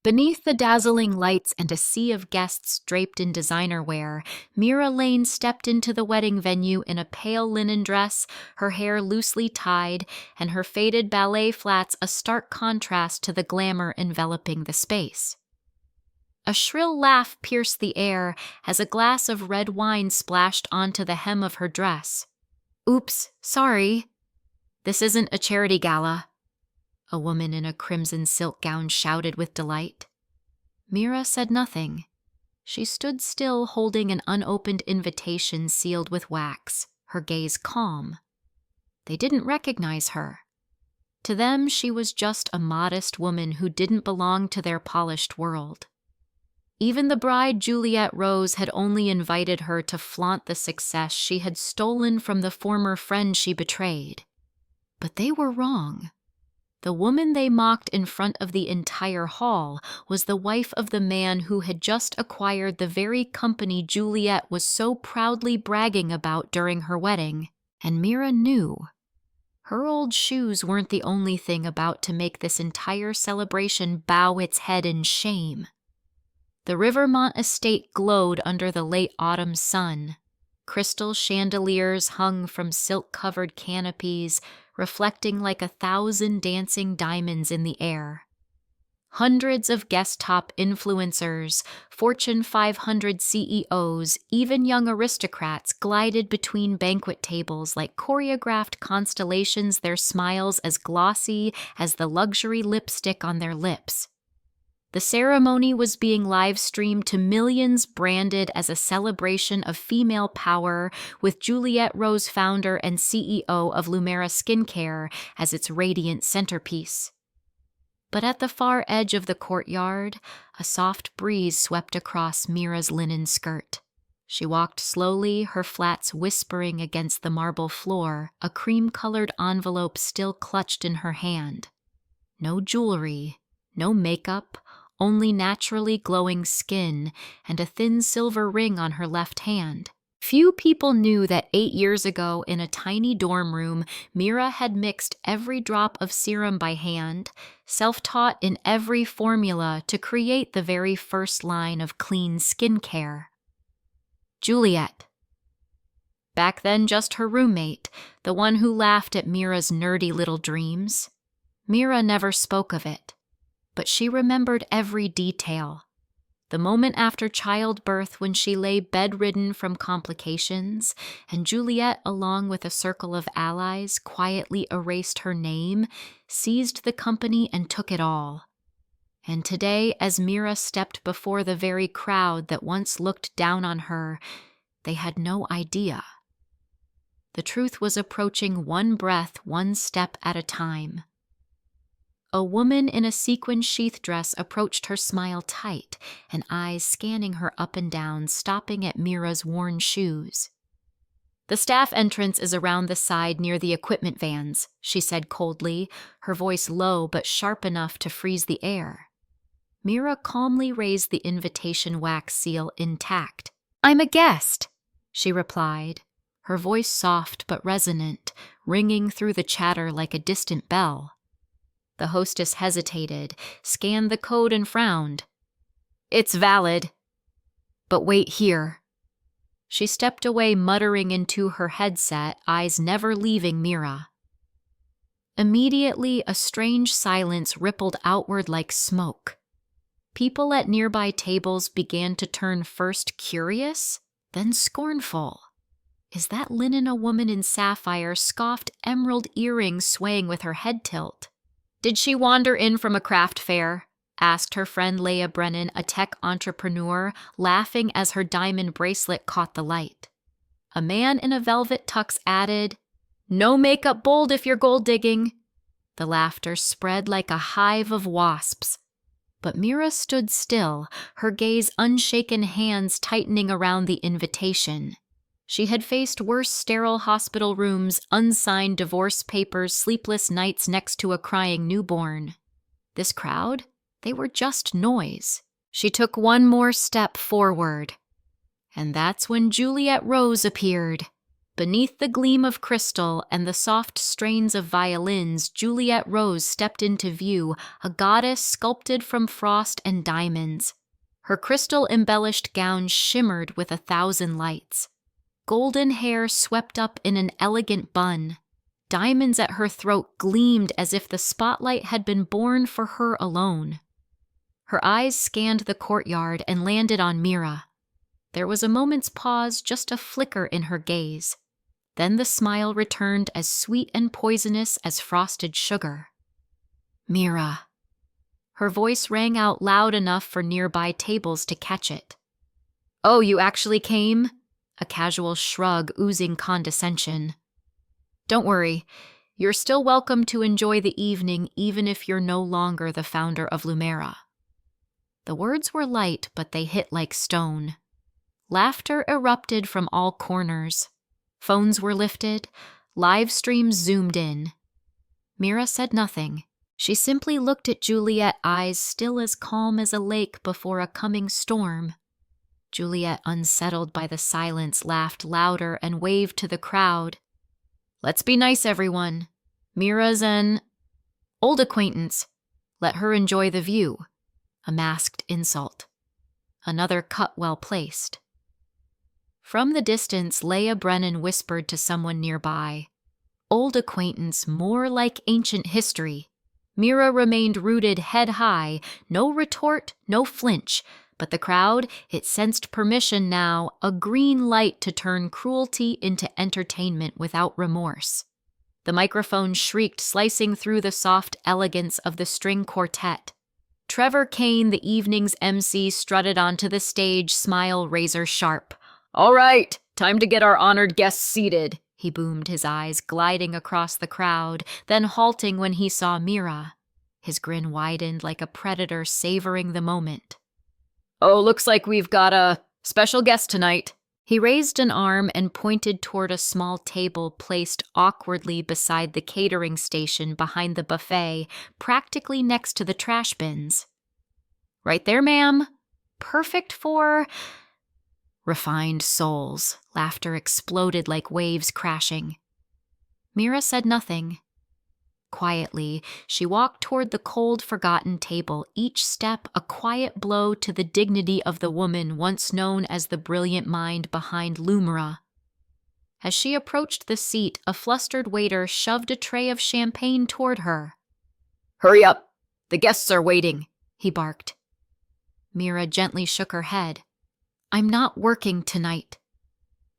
Beneath the dazzling lights and a sea of guests draped in designer wear, Mira Lane stepped into the wedding venue in a pale linen dress, her hair loosely tied, and her faded ballet flats a stark contrast to the glamour enveloping the space. A shrill laugh pierced the air as a glass of red wine splashed onto the hem of her dress. "Oops, sorry. This isn't a charity gala," a woman in a crimson silk gown shouted with delight. Mira said nothing. She stood still, holding an unopened invitation sealed with wax, her gaze calm. They didn't recognize her. To them, she was just a modest woman who didn't belong to their polished world. Even the bride, Juliet Rose, had only invited her to flaunt the success she had stolen from the former friend she betrayed. But they were wrong. The woman they mocked in front of the entire hall was the wife of the man who had just acquired the very company Juliet was so proudly bragging about during her wedding, and Mira knew. Her old shoes weren't the only thing about to make this entire celebration bow its head in shame. The Rivermont estate glowed under the late autumn sun. Crystal chandeliers hung from silk-covered canopies, reflecting like 1,000 dancing diamonds in the air. Hundreds of guest-top influencers, Fortune 500 CEOs, even young aristocrats glided between banquet tables like choreographed constellations, their smiles as glossy as the luxury lipstick on their lips. The ceremony was being live-streamed to millions, branded as a celebration of female power, with Juliet Rose, founder and CEO of Lumera Skincare, as its radiant centerpiece. But at the far edge of the courtyard, a soft breeze swept across Mira's linen skirt. She walked slowly, her flats whispering against the marble floor, a cream-colored envelope still clutched in her hand. No jewelry, no makeup, only naturally glowing skin and a thin silver ring on her left hand. Few people knew that 8 years ago in a tiny dorm room, Mira had mixed every drop of serum by hand, self-taught in every formula to create the very first line of clean skincare. Juliet. Back then just her roommate, the one who laughed at Mira's nerdy little dreams. Mira never spoke of it. But she remembered every detail. The moment after childbirth when she lay bedridden from complications, and Juliet, along with a circle of allies, quietly erased her name, seized the company and took it all. And today, as Mira stepped before the very crowd that once looked down on her, they had no idea. The truth was approaching one breath, one step at a time. A woman in a sequin sheath dress approached her, smile tight, and eyes scanning her up and down, stopping at Mira's worn shoes. "The staff entrance is around the side near the equipment vans," she said coldly, her voice low but sharp enough to freeze the air. Mira calmly raised the invitation wax seal intact. "I'm a guest," she replied, her voice soft but resonant, ringing through the chatter like a distant bell. The hostess hesitated, scanned the code and frowned. "It's valid. But wait here." She stepped away, muttering into her headset, eyes never leaving Mira. Immediately, a strange silence rippled outward like smoke. People at nearby tables began to turn first curious, then scornful. "Is that linen a woman in sapphire?" scoffed emerald earrings swaying with her head tilt. "Did she wander in from a craft fair?" asked her friend Leah Brennan, a tech entrepreneur, laughing as her diamond bracelet caught the light. A man in a velvet tux added, "No makeup bold if you're gold digging." The laughter spread like a hive of wasps. But Mira stood still, her gaze unshaken, hands tightening around the invitation. She had faced worse sterile hospital rooms, unsigned divorce papers, sleepless nights next to a crying newborn. This crowd? They were just noise. She took one more step forward. And that's when Juliet Rose appeared. Beneath the gleam of crystal and the soft strains of violins, Juliet Rose stepped into view, a goddess sculpted from frost and diamonds. Her crystal-embellished gown shimmered with 1,000 lights. Golden hair swept up in an elegant bun. Diamonds at her throat gleamed as if the spotlight had been born for her alone. Her eyes scanned the courtyard and landed on Mira. There was a moment's pause, just a flicker in her gaze. Then the smile returned as sweet and poisonous as frosted sugar. "Mira." Her voice rang out loud enough for nearby tables to catch it. "Oh, you actually came?" A casual shrug oozing condescension. "Don't worry. You're still welcome to enjoy the evening even if you're no longer the founder of Lumera." The words were light, but they hit like stone. Laughter erupted from all corners. Phones were lifted. Live streams zoomed in. Mira said nothing. She simply looked at Juliet, eyes still as calm as a lake before a coming storm. Juliet, unsettled by the silence, laughed louder and waved to the crowd. "Let's be nice, everyone. Mira's an old acquaintance. Let her enjoy the view." A masked insult. Another cut well placed. From the distance, Leia Brennan whispered to someone nearby. "Old acquaintance, more like ancient history." Mira remained rooted head high, no retort, no flinch, but the crowd, it sensed permission now, a green light to turn cruelty into entertainment without remorse. The microphone shrieked, slicing through the soft elegance of the string quartet. Trevor Kane, the evening's MC, strutted onto the stage, smile razor sharp. "All right, time to get our honored guests seated," he boomed, his eyes gliding across the crowd, then halting when he saw Mira. His grin widened like a predator savoring the moment. "Oh, looks like we've got a special guest tonight." He raised an arm and pointed toward a small table placed awkwardly beside the catering station behind the buffet, practically next to the trash bins. "Right there, ma'am. Perfect for refined souls." Laughter exploded like waves crashing. Mira said nothing. Quietly, she walked toward the cold, forgotten table, each step a quiet blow to the dignity of the woman once known as the brilliant mind behind Lumera. As she approached the seat, a flustered waiter shoved a tray of champagne toward her. "Hurry up! The guests are waiting," he barked. Mira gently shook her head. "I'm not working tonight."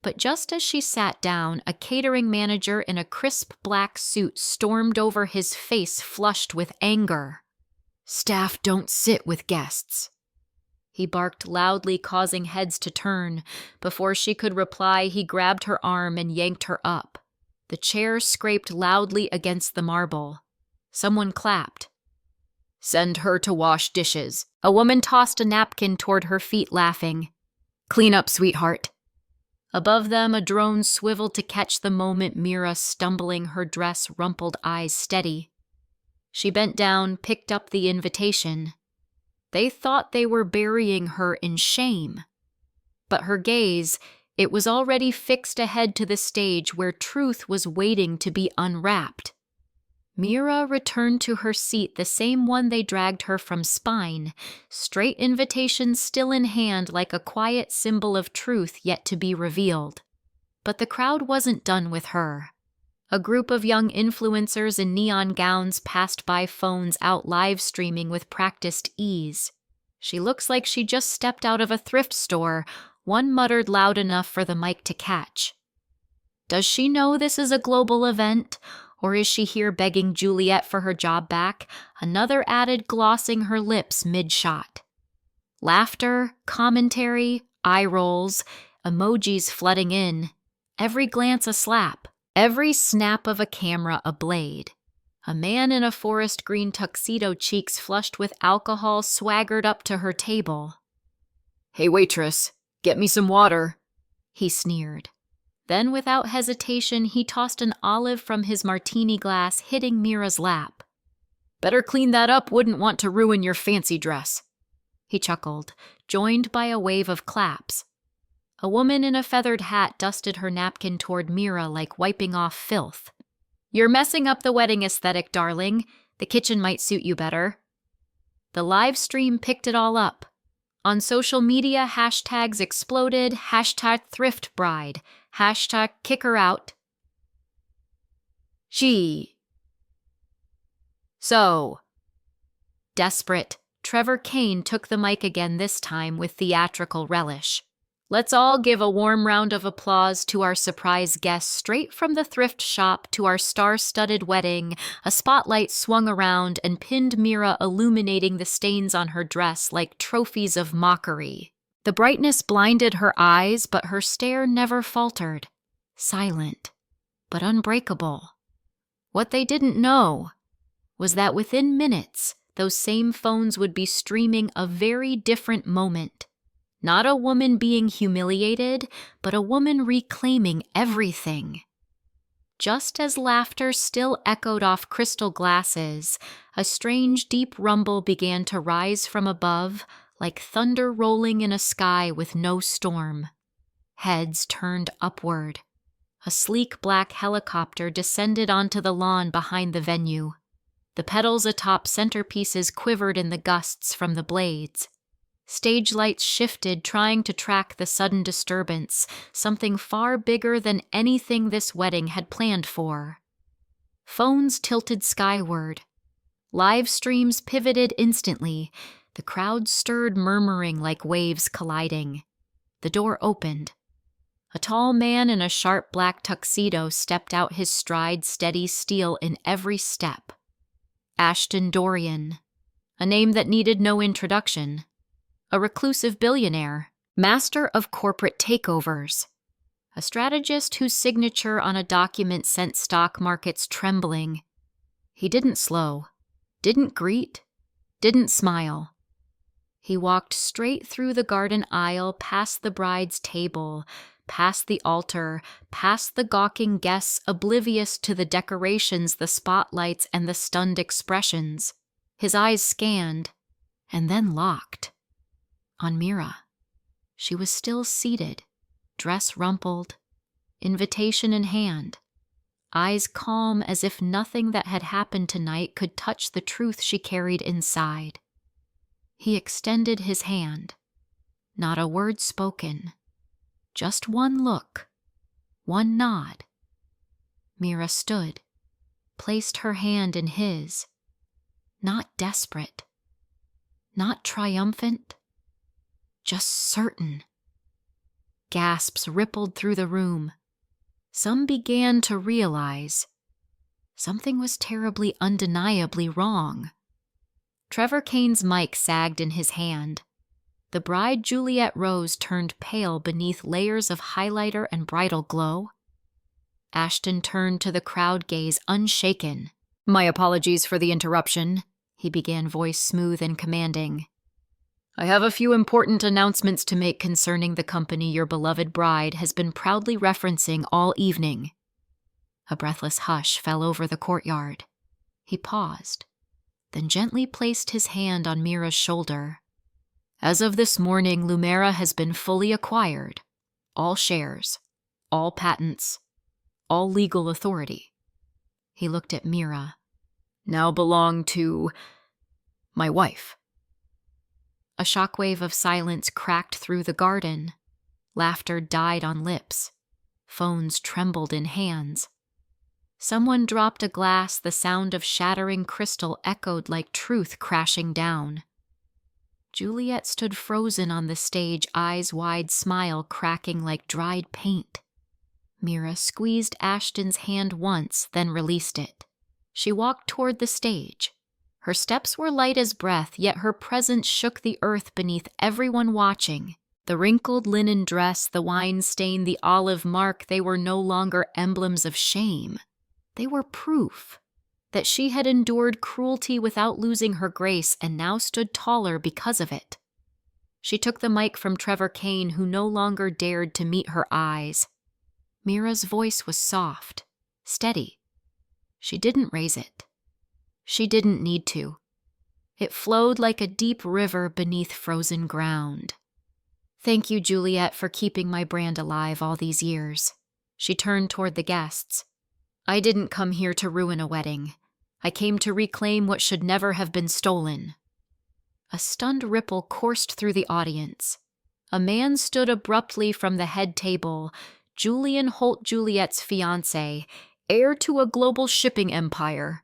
But just as she sat down, a catering manager in a crisp black suit stormed over, his face flushed with anger. "Staff don't sit with guests." He barked loudly, causing heads to turn. Before she could reply, he grabbed her arm and yanked her up. The chair scraped loudly against the marble. Someone clapped. "Send her to wash dishes." A woman tossed a napkin toward her feet, laughing. "Clean up, sweetheart." Above them, a drone swiveled to catch the moment, Mira stumbling, her dress rumpled, eyes steady. She bent down, picked up the invitation. They thought they were burying her in shame. But her gaze, it was already fixed ahead to the stage where truth was waiting to be unwrapped. Mira returned to her seat, the same one they dragged her from Spine, straight invitation still in hand like a quiet symbol of truth yet to be revealed. But the crowd wasn't done with her. A group of young influencers in neon gowns passed by, phones out, live streaming with practiced ease. "She looks like she just stepped out of a thrift store," one muttered loud enough for the mic to catch. "Does she know this is a global event? Or is she here begging Juliet for her job back?" Another added, glossing her lips mid-shot. Laughter, commentary, eye rolls, emojis flooding in. Every glance a slap. Every snap of a camera a blade. A man in a forest green tuxedo, cheeks flushed with alcohol, swaggered up to her table. "Hey, waitress, get me some water," he sneered. Then, without hesitation, he tossed an olive from his martini glass, hitting Mira's lap. "Better clean that up, wouldn't want to ruin your fancy dress." He chuckled, joined by a wave of claps. A woman in a feathered hat dusted her napkin toward Mira like wiping off filth. "You're messing up the wedding aesthetic, darling. The kitchen might suit you better." The live stream picked it all up. On social media, hashtags exploded, #thriftbride, #kickerout. Desperate, Trevor Kane took the mic again, this time with theatrical relish. "Let's all give a warm round of applause to our surprise guest straight from the thrift shop to our star-studded wedding." A spotlight swung around and pinned Mira, illuminating the stains on her dress like trophies of mockery. The brightness blinded her eyes, but her stare never faltered. Silent, but unbreakable. What they didn't know was that within minutes, those same phones would be streaming a very different moment. Not a woman being humiliated, but a woman reclaiming everything. Just as laughter still echoed off crystal glasses, a strange deep rumble began to rise from above, like thunder rolling in a sky with no storm. Heads turned upward. A sleek black helicopter descended onto the lawn behind the venue. The petals atop centerpieces quivered in the gusts from the blades. Stage lights shifted, trying to track the sudden disturbance, something far bigger than anything this wedding had planned for. Phones tilted skyward. Live streams pivoted instantly. The crowd stirred, murmuring like waves colliding. The door opened. A tall man in a sharp black tuxedo stepped out, his stride steady steel in every step. Ashton Dorian, a name that needed no introduction. A reclusive billionaire, master of corporate takeovers. A strategist whose signature on a document sent stock markets trembling. He didn't slow, didn't greet, didn't smile. He walked straight through the garden aisle, past the bride's table, past the altar, past the gawking guests, oblivious to the decorations, the spotlights, and the stunned expressions. His eyes scanned, and then locked. On Mira. She was still seated, dress rumpled, invitation in hand, eyes calm as if nothing that had happened tonight could touch the truth she carried inside. He extended his hand. Not a word spoken. Just one look, one nod. Mira stood, placed her hand in his. Not desperate, not triumphant, just certain. Gasps rippled through the room. Some began to realize something was terribly, undeniably wrong. Trevor Kane's mic sagged in his hand. The bride, Juliet Rose, turned pale beneath layers of highlighter and bridal glow. Ashton turned to the crowd, gaze unshaken. "My apologies for the interruption," he began, voice smooth and commanding. "I have a few important announcements to make concerning the company your beloved bride has been proudly referencing all evening." A breathless hush fell over the courtyard. He paused, then gently placed his hand on Mira's shoulder. "As of this morning, Lumera has been fully acquired. All shares, all patents, all legal authority." He looked at Mira. "Now belong to my wife." A shockwave of silence cracked through the garden. Laughter died on lips. Phones trembled in hands. Someone dropped a glass. The sound of shattering crystal echoed like truth crashing down. Juliet stood frozen on the stage, eyes wide, smile cracking like dried paint. Mira squeezed Ashton's hand once, then released it. She walked toward the stage. Her steps were light as breath, yet her presence shook the earth beneath everyone watching. The wrinkled linen dress, the wine stain, the olive mark, they were no longer emblems of shame. They were proof that she had endured cruelty without losing her grace and now stood taller because of it. She took the mic from Trevor Kane, who no longer dared to meet her eyes. Mira's voice was soft, steady. She didn't raise it. She didn't need to. It flowed like a deep river beneath frozen ground. Thank you, Juliet, for keeping my brand alive all these years. She turned toward the guests. I didn't come here to ruin a wedding. I came to reclaim what should never have been stolen. A stunned ripple coursed through the audience. A man stood abruptly from the head table, Julian Holt Juliet's fiancé, heir to a global shipping empire.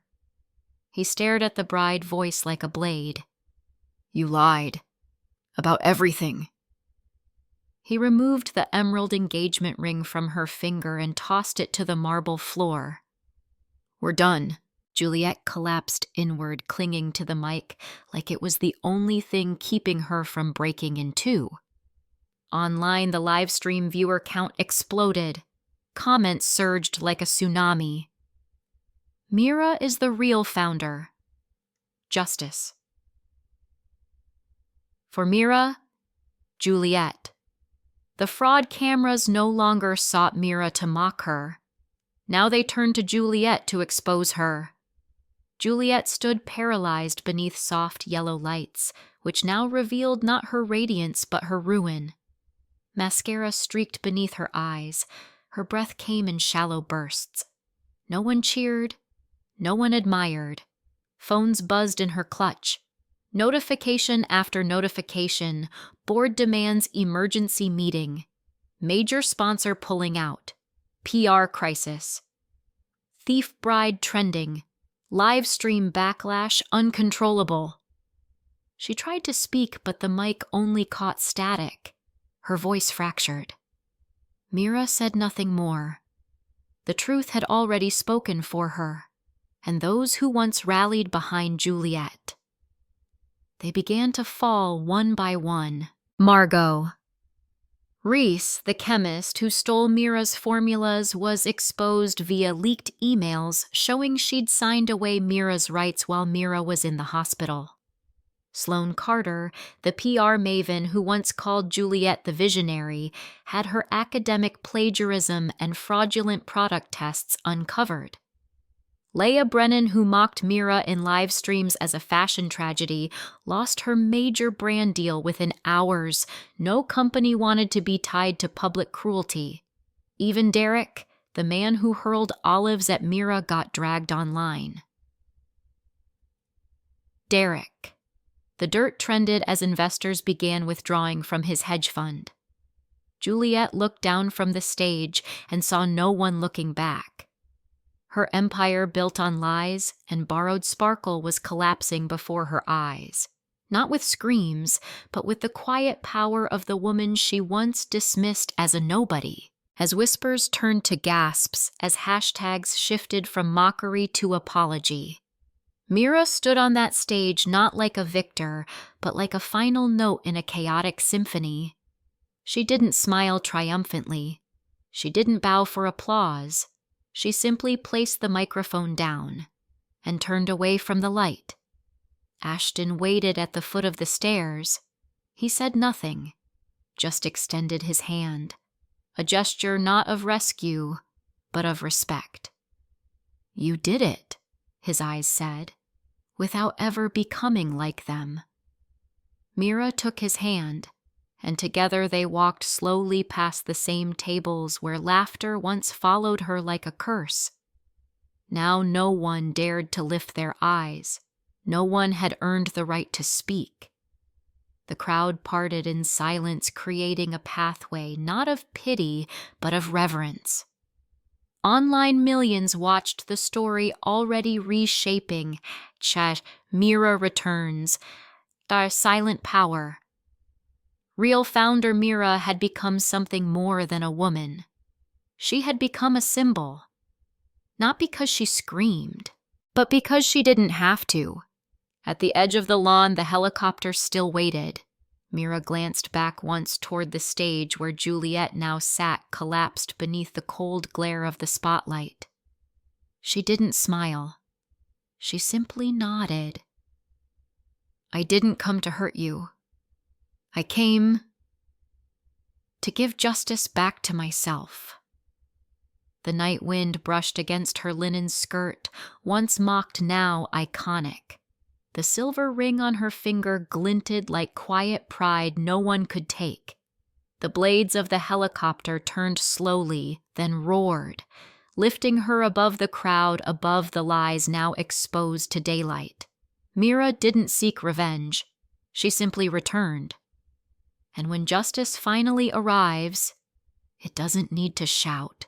He stared at the bride, voice like a blade. You lied. About everything. He removed the emerald engagement ring from her finger and tossed it to the marble floor. We're done. Juliet collapsed inward, clinging to the mic like it was the only thing keeping her from breaking in two. Online, the live stream viewer count exploded. Comments surged like a tsunami. Mira is the real founder. Justice. For Mira, Juliet. The fraud cameras no longer sought Mira to mock her. Now they turned to Juliet to expose her. Juliet stood paralyzed beneath soft yellow lights, which now revealed not her radiance but her ruin. Mascara streaked beneath her eyes. Her breath came in shallow bursts. No one cheered. No one admired. Phones buzzed in her clutch. Notification after notification. Board demands emergency meeting. Major sponsor pulling out. PR crisis. Thief bride trending. Live stream backlash uncontrollable. She tried to speak, but the mic only caught static. Her voice fractured. Mira said nothing more. The truth had already spoken for her, and those who once rallied behind Juliet. They began to fall one by one. Margot. Reese, the chemist who stole Mira's formulas, was exposed via leaked emails showing she'd signed away Mira's rights while Mira was in the hospital. Sloane Carter, the PR maven who once called Juliet the visionary, had her academic plagiarism and fraudulent product tests uncovered. Leah Brennan, who mocked Mira in live streams as a fashion tragedy, lost her major brand deal within hours. No company wanted to be tied to public cruelty. Even Derek, the man who hurled olives at Mira, got dragged online. Derek. The dirt trended as investors began withdrawing from his hedge fund. Juliet looked down from the stage and saw no one looking back. Her empire built on lies and borrowed sparkle was collapsing before her eyes, not with screams, but with the quiet power of the woman she once dismissed as a nobody. As whispers turned to gasps, as hashtags shifted from mockery to apology. Mira stood on that stage not like a victor, but like a final note in a chaotic symphony. She didn't smile triumphantly. She didn't bow for applause. She simply placed the microphone down and turned away from the light. Ashton waited at the foot of the stairs. He said nothing, just extended his hand, a gesture not of rescue, but of respect. You did it, his eyes said, without ever becoming like them. Mira took his hand, and together they walked slowly past the same tables where laughter once followed her like a curse. Now no one dared to lift their eyes. No one had earned the right to speak. The crowd parted in silence, creating a pathway not of pity, but of reverence. Online millions watched the story already reshaping. Mira returns. Our silent power. Real founder Mira had become something more than a woman. She had become a symbol. Not because she screamed, but because she didn't have to. At the edge of the lawn, the helicopter still waited. Mira glanced back once toward the stage where Juliet now sat collapsed beneath the cold glare of the spotlight. She didn't smile. She simply nodded. I didn't come to hurt you. I came to give justice back to myself. The night wind brushed against her linen skirt, once mocked, now iconic. The silver ring on her finger glinted like quiet pride no one could take. The blades of the helicopter turned slowly, then roared, lifting her above the crowd, above the lies now exposed to daylight. Mira didn't seek revenge. She simply returned. And when justice finally arrives, it doesn't need to shout.